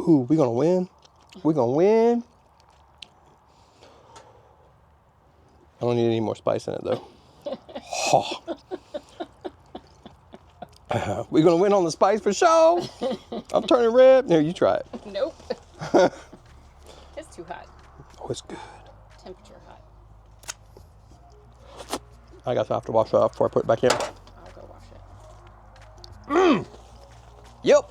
Ooh, we gonna win. We gonna win. I don't need any more spice in it though. Oh. We gonna win on the spice for sure. I'm turning red. Here, you try it. Nope. It's too hot. Oh, it's good. Temperature hot. I guess I have to wash it off before I put it back in. I'll go wash it. Yep.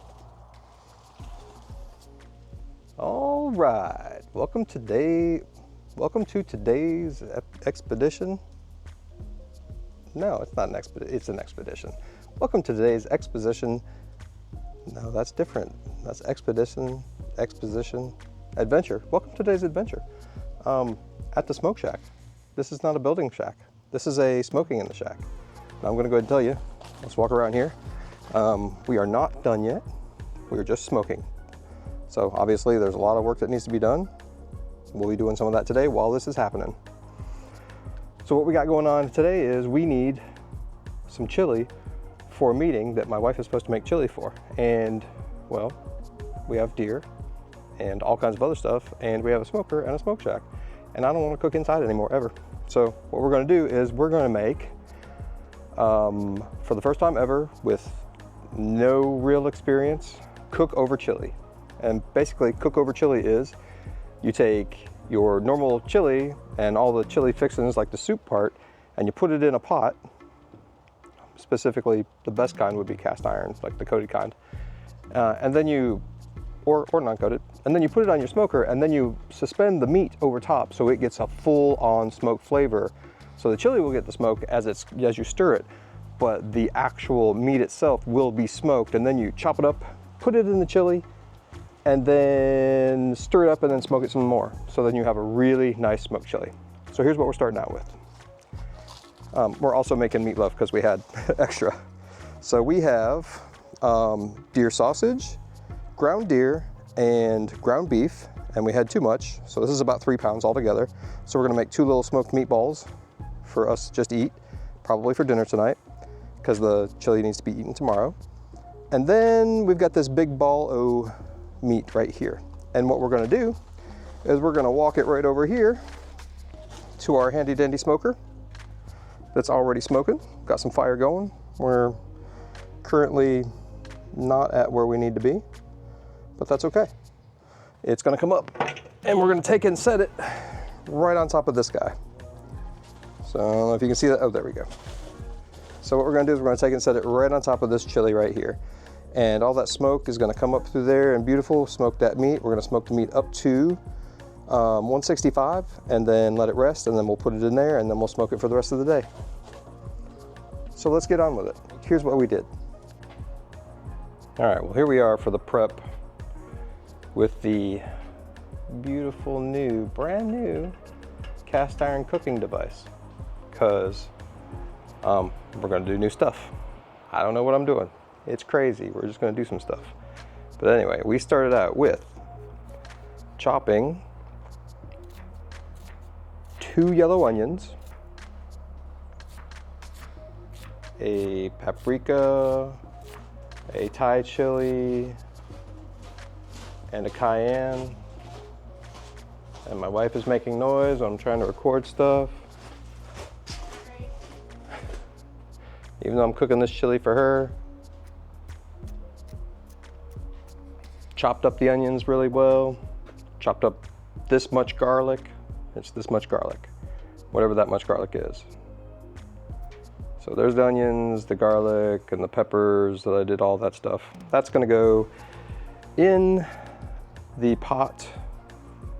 All right. Welcome to today's expedition. No, it's not an expedition. It's an expedition. Welcome to today's exposition. No, that's different. That's exposition, adventure. Welcome to today's adventure at the smoke shack. This is not a building shack. This is a smoking in the shack. Now I'm going to go ahead and tell you. Let's walk around here. We are not done yet. We are just smoking. So obviously there's a lot of work that needs to be done. We'll be doing some of that today while this is happening. So what we got going on today is we need some chili for a meeting that my wife is supposed to make chili for. And well, we have deer and all kinds of other stuff, and we have a smoker and a smoke shack. And I don't want to cook inside anymore, ever. So what we're going to do is we're going to make, for the first time ever, with no real experience, cook over chili. And basically cook over chili is you take your normal chili and all the chili fixings, like the soup part, and you put it in a pot. Specifically, the best kind would be cast iron, like the coated kind. And then you, or non-coated, and then you put it on your smoker, and then you suspend the meat over top so it gets a full-on smoke flavor. So the chili will get the smoke as you stir it, but the actual meat itself will be smoked, and then you chop it up, put it in the chili, and then stir it up and then smoke it some more. So then you have a really nice smoked chili. So here's what we're starting out with. We're also making meatloaf because we had extra. So we have deer sausage, ground deer, and ground beef, and we had too much. So this is about 3 pounds altogether. So we're gonna make 2 little smoked meatballs for us to just eat, probably for dinner tonight, because the chili needs to be eaten tomorrow. And then we've got this big ball of meat right here. And what we're gonna do is we're gonna walk it right over here to our handy dandy smoker that's already smoking. Got some fire going. We're currently not at where we need to be, but that's okay. It's gonna come up, and we're gonna take and set it right on top of this guy. So I don't know if you can see that. Oh, there we go. So what we're gonna do is we're gonna take and set it right on top of this chili right here. And all that smoke is gonna come up through there and beautiful, smoke that meat. We're gonna smoke the meat up to 165 and then let it rest, and then we'll put it in there, and then we'll smoke it for the rest of the day. So let's get on with it. Here's what we did. All right, well, here we are for the prep with the beautiful new, brand new cast iron cooking device, because we're gonna do new stuff. I don't know what I'm doing. It's crazy. We're just gonna do some stuff. But anyway, we started out with chopping 2 yellow onions, a paprika, a Thai chili, and a cayenne. And my wife is making noise when I'm trying to record stuff. Even though I'm cooking this chili for her. Chopped up the onions really well. Chopped up this much garlic. It's this much garlic, whatever that much garlic is. So there's the onions, the garlic, and the peppers that I did all that stuff. That's gonna go in the pot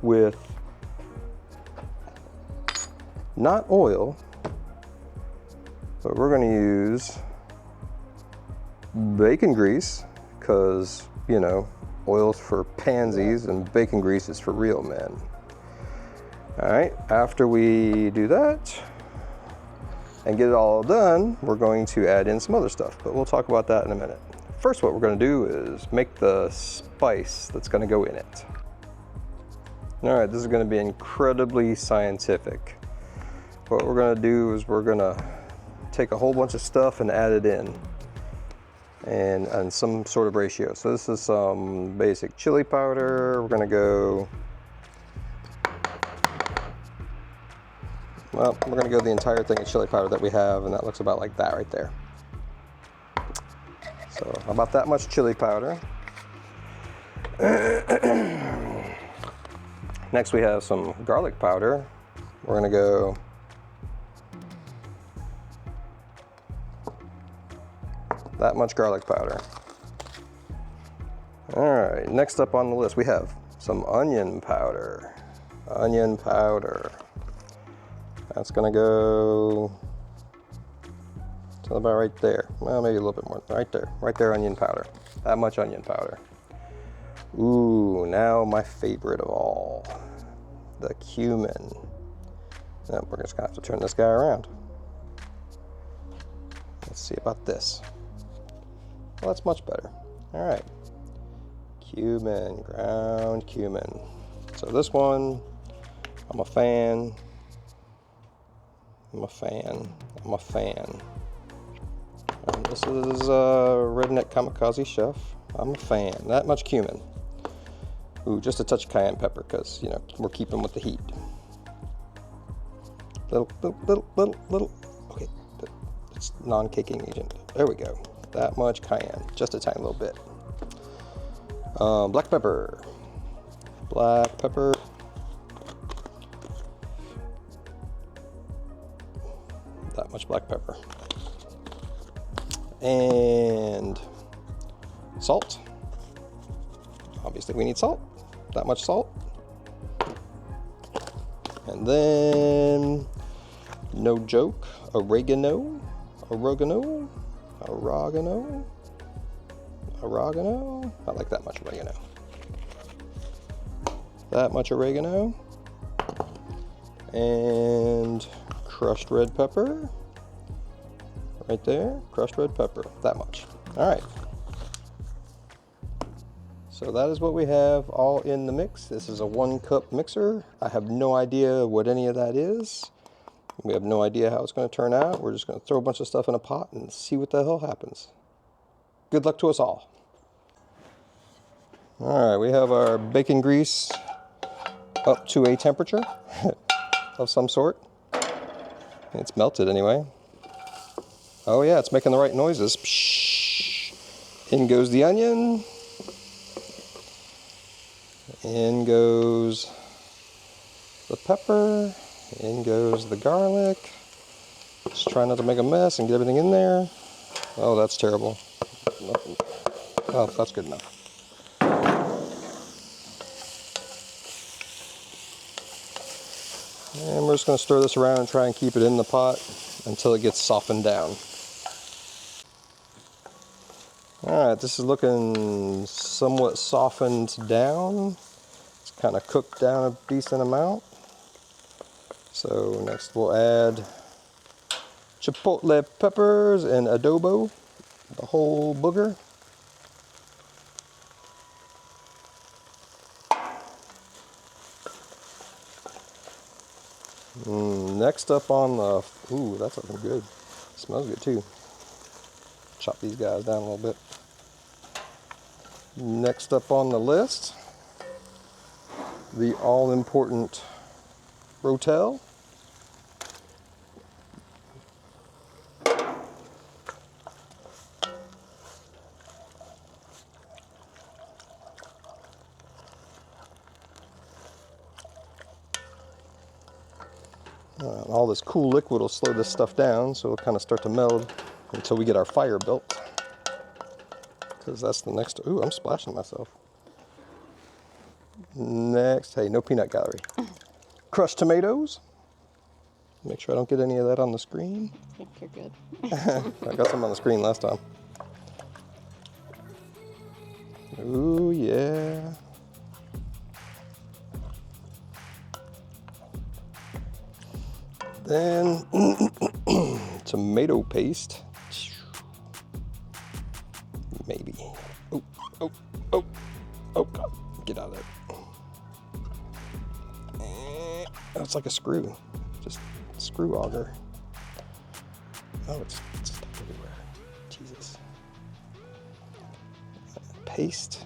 with not oil, but we're gonna use bacon grease, because, you know, oil's for pansies and bacon grease is for real men. All right, after we do that and get it all done, we're going to add in some other stuff, but we'll talk about that in a minute. First, what we're gonna do is make the spice that's gonna go in it. All right, this is gonna be incredibly scientific. What we're gonna do is we're gonna take a whole bunch of stuff and add it in. and some sort of ratio. So this is some basic chili powder. We're gonna go, well, we're gonna go the entire thing of chili powder that we have, and that looks about like that right there. So about that much chili powder. Next we have some garlic powder. We're gonna go that much garlic powder. All right, next up on the list we have some onion powder. Onion powder. That's gonna go to about right there. Well, maybe a little bit more. Right there, onion powder. That much onion powder. Ooh, now my favorite of all, the cumin. Now we're just gonna have to turn this guy around. Let's see about this. Well, that's much better. All right, cumin, ground cumin. So this one, I'm a fan. I'm a fan. And this is redneck Kamikazi chef. I'm a fan. That much cumin. Ooh, just a touch of cayenne pepper, because, you know, we're keeping with the heat. Little. Okay, it's non-caking agent. There we go. That much cayenne, just a tiny little bit. Black pepper. Black pepper. That much black pepper. And salt. Obviously we need salt. That much salt. And then, no joke, oregano. I like that much oregano. That much oregano. And crushed red pepper. Right there, crushed red pepper, that much. All right. So that is what we have all in the mix. This is a 1-cup mixer. I have no idea what any of that is. We have no idea how it's going to turn out. We're just going to throw a bunch of stuff in a pot and see what the hell happens. Good luck to us all. All right, we have our bacon grease up to a temperature of some sort. It's melted anyway. Oh yeah, it's making the right noises. Psh. In goes the onion. In goes the pepper. In goes the garlic. Just try not to make a mess and get everything in there. Oh, that's terrible. Oh, that's good enough. And we're just going to stir this around and try and keep it in the pot until it gets softened down. All right, this is looking somewhat softened down. It's kind of cooked down a decent amount. So next we'll add chipotle peppers and adobo, the whole booger. Next up on the, ooh, that's looking good. Smells good too. Chop these guys down a little bit. Next up on the list, the all-important rotel. All this cool liquid will slow this stuff down, so it'll kind of start to meld until we get our fire built. Because that's the next, ooh, I'm splashing myself. Next, hey, no peanut gallery. Crushed tomatoes. Make sure I don't get any of that on the screen. I think you're good. I got some on the screen last time. Ooh, yeah. Then tomato paste. Maybe. Oh, God. Get out of there. It's like a screw. Just screw auger. Oh, it's stuck everywhere. Jesus. paste.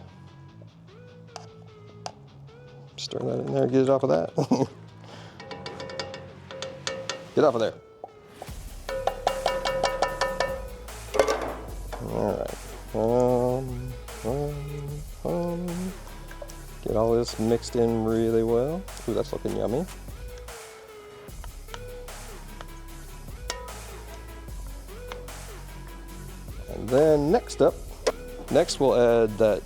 Stir that in there, get it off of that. Get off of there. All right. Get all this mixed in really well. Ooh, that's looking yummy. And then next we'll add that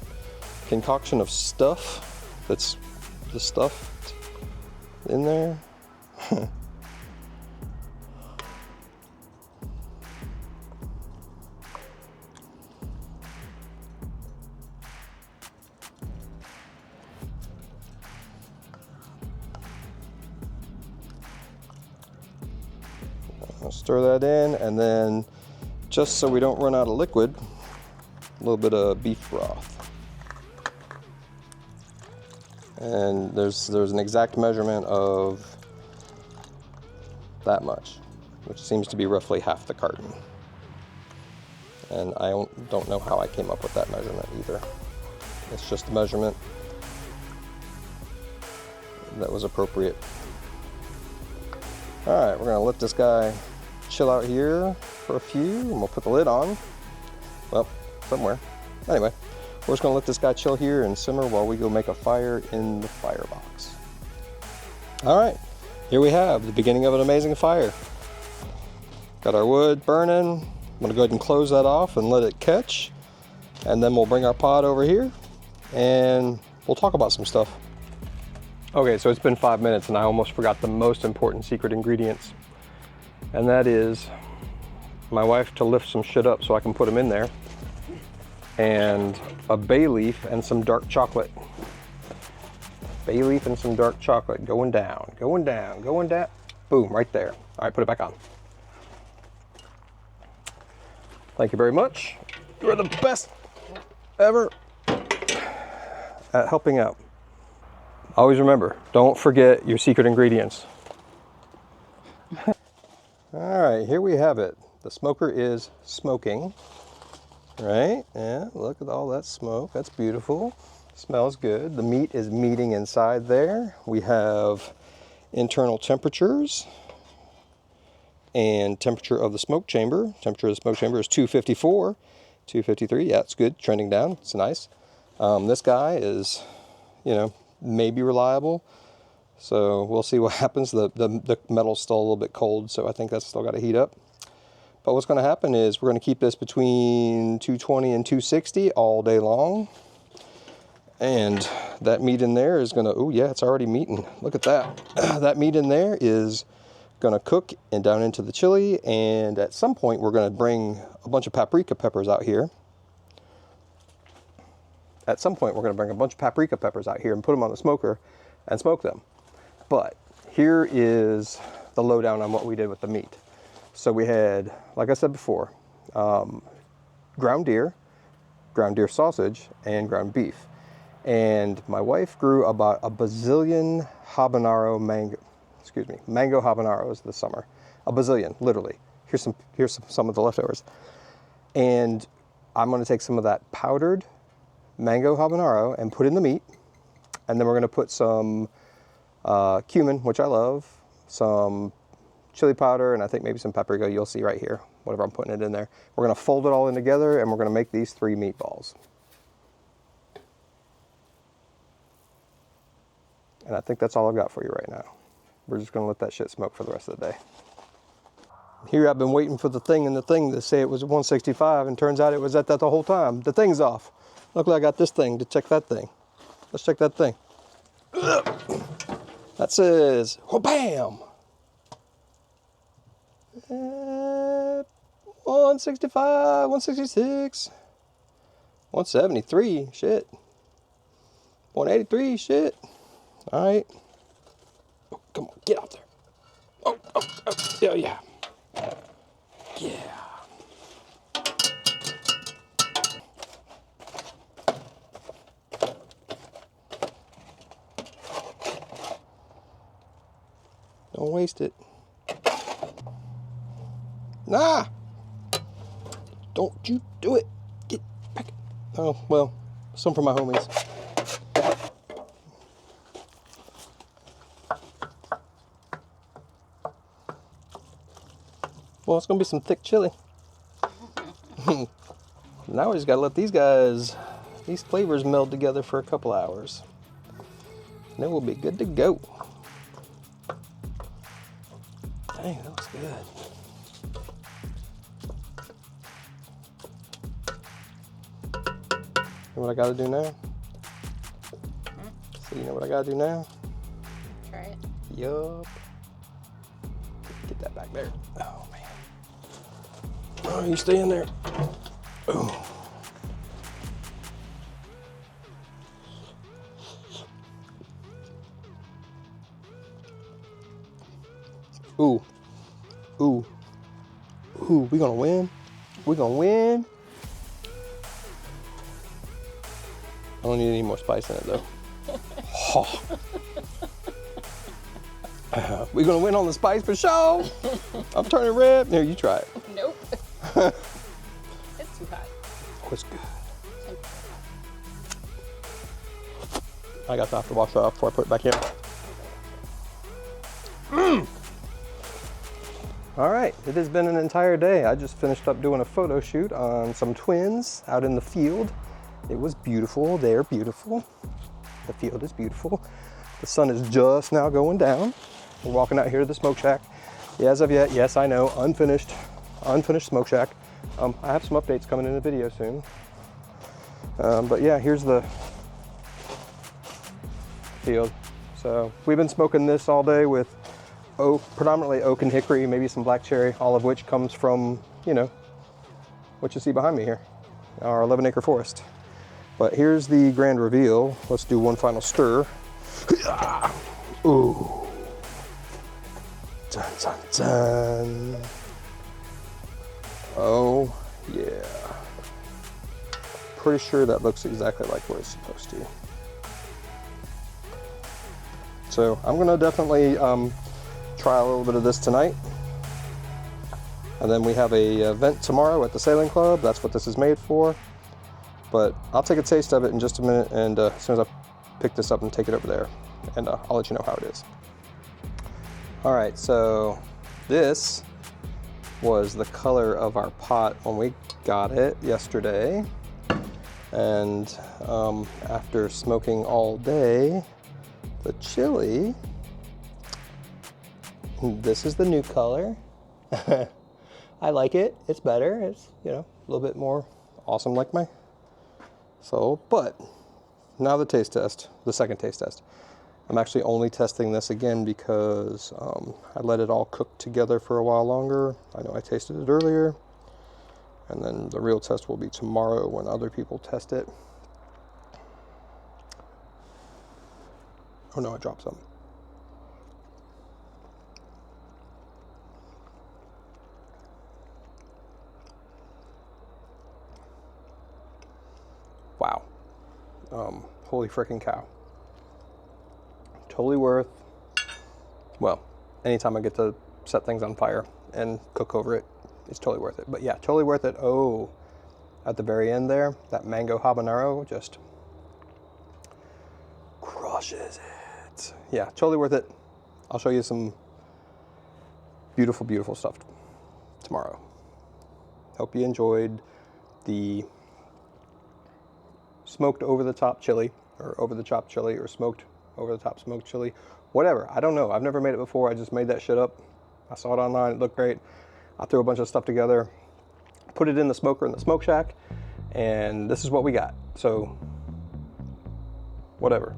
concoction of stuff that's the stuff in there. I'll stir that in, and then just so we don't run out of liquid, a little bit of beef broth. And there's an exact measurement of that much, which seems to be roughly half the carton. And I don't know how I came up with that measurement either. It's just a measurement that was appropriate. All right, we're gonna let this guy chill out here for a few, and we'll put the lid on. Well, somewhere. Anyway, we're just gonna let this guy chill here and simmer while we go make a fire in the firebox. All right, here we have the beginning of an amazing fire. Got our wood burning. I'm gonna go ahead and close that off and let it catch. And then we'll bring our pot over here and we'll talk about some stuff. Okay, so it's been 5 minutes and I almost forgot the most important secret ingredients. And that is my wife to lift some shit up so I can put them in there. And a bay leaf and some dark chocolate. Bay leaf and some dark chocolate going down, going down, going down. Boom, right there. All right, put it back on. Thank you very much. You're the best ever at helping out. Always remember, don't forget your secret ingredients. All right, here we have it. The smoker is smoking, right? Yeah, look at all that smoke. That's beautiful. Smells good. The meat is meating inside there. We have internal temperatures and temperature of the smoke chamber. Temperature of the smoke chamber is 254, 253. Yeah, it's good. Trending down. It's nice. This guy is, maybe reliable. So we'll see what happens. The metal's still a little bit cold, so I think that's still got to heat up. But what's going to happen is we're going to keep this between 220 and 260 all day long. And that meat in there is going to, oh yeah, it's already meating. Look at that. That meat in there is going to cook and down into the chili. And at some point, we're going to bring a bunch of paprika peppers out here. At some point, we're going to bring a bunch of paprika peppers out here and put them on the smoker and smoke them. But here is the lowdown on what we did with the meat. So we had, like I said before, ground deer sausage, and ground beef. And my wife grew about a bazillion mango habaneros this summer. A bazillion, literally. Here's some of the leftovers. And I'm going to take some of that powdered mango habanero and put in the meat. And then we're going to put some cumin, which I love, some chili powder, and I think maybe some paprika. You'll see right here, whatever I'm putting it in there. We're going to fold it all in together, and we're going to make these 3 meatballs. And I think that's all I've got for you right now. We're just going to let that shit smoke for the rest of the day. Here I've been waiting for the thing to say it was 165, and turns out it was at that the whole time. The thing's off. Luckily I got this thing to check that thing. Let's check that thing. That says, oh, bam! 165, 166, 173, shit. 183, shit. All right. Oh, come on, get out there. Oh, yeah. Yeah. Don't waste it. Nah! Don't you do it. Get back. Oh, well, Some for my homies. Well, it's gonna be some thick chili. Now we just gotta let these flavors meld together for a couple hours. And then we'll be good to go. Dang, that looks good. You know what I gotta do now? So you know what I gotta do now? Try it. Yup. Get that back there. Oh man. Oh, you stay in there. Oh. Ooh. Ooh. Ooh, we gonna win. We gonna win. I don't need any more spice in it though. Oh. We gonna win on the spice for sure. I'm turning red. Here, you try it. Nope. It's too hot. Oh, it's good. I got to have to wash it off before I put it back in. All right, it has been an entire day. I just finished up doing a photo shoot on some twins out in the field. It was beautiful. They're beautiful. The field is beautiful. The sun is just now going down. We're walking out here to the smoke shack. As of yet, yes, I know, unfinished smoke shack. I have some updates coming in the video soon. But yeah, here's the field. So we've been smoking this all day with oak, predominantly oak and hickory, maybe some black cherry, all of which comes from, you know, what you see behind me here, our 11-acre forest. But here's the grand reveal. Let's do one final stir. Ooh. Dun, dun, dun. Oh, yeah. Pretty sure that looks exactly like what it's supposed to. So I'm gonna definitely try a little bit of this tonight. And then we have a event tomorrow at the sailing club. That's what this is made for. But I'll take a taste of it in just a minute, and as soon as I pick this up and take it over there, and I'll let you know how it is. All right, so this was the color of our pot when we got it yesterday. And after smoking all day, the chili, this is the new color. I like it, it's better. It's, you know, a little bit more awesome like my soul. But now the taste test, the second taste test. I'm actually only testing this again because I let it all cook together for a while longer. I know I tasted it earlier. And then the real test will be tomorrow when other people test it. Oh no, I dropped some. Wow. Holy frickin' cow. Totally worth, well, anytime I get to set things on fire and cook over it, it's totally worth it. But yeah, totally worth it. Oh, at the very end there, that mango habanero just crushes it. Yeah, totally worth it. I'll show you some beautiful, beautiful stuff tomorrow. Hope you enjoyed the smoked over-the-top chili, or over-the-top chili, or smoked over-the-top smoked chili, whatever. I don't know. I've never made it before. I just made that shit up. I saw it online. It looked great. I threw a bunch of stuff together, put it in the smoker in the smoke shack, and this is what we got. So, whatever.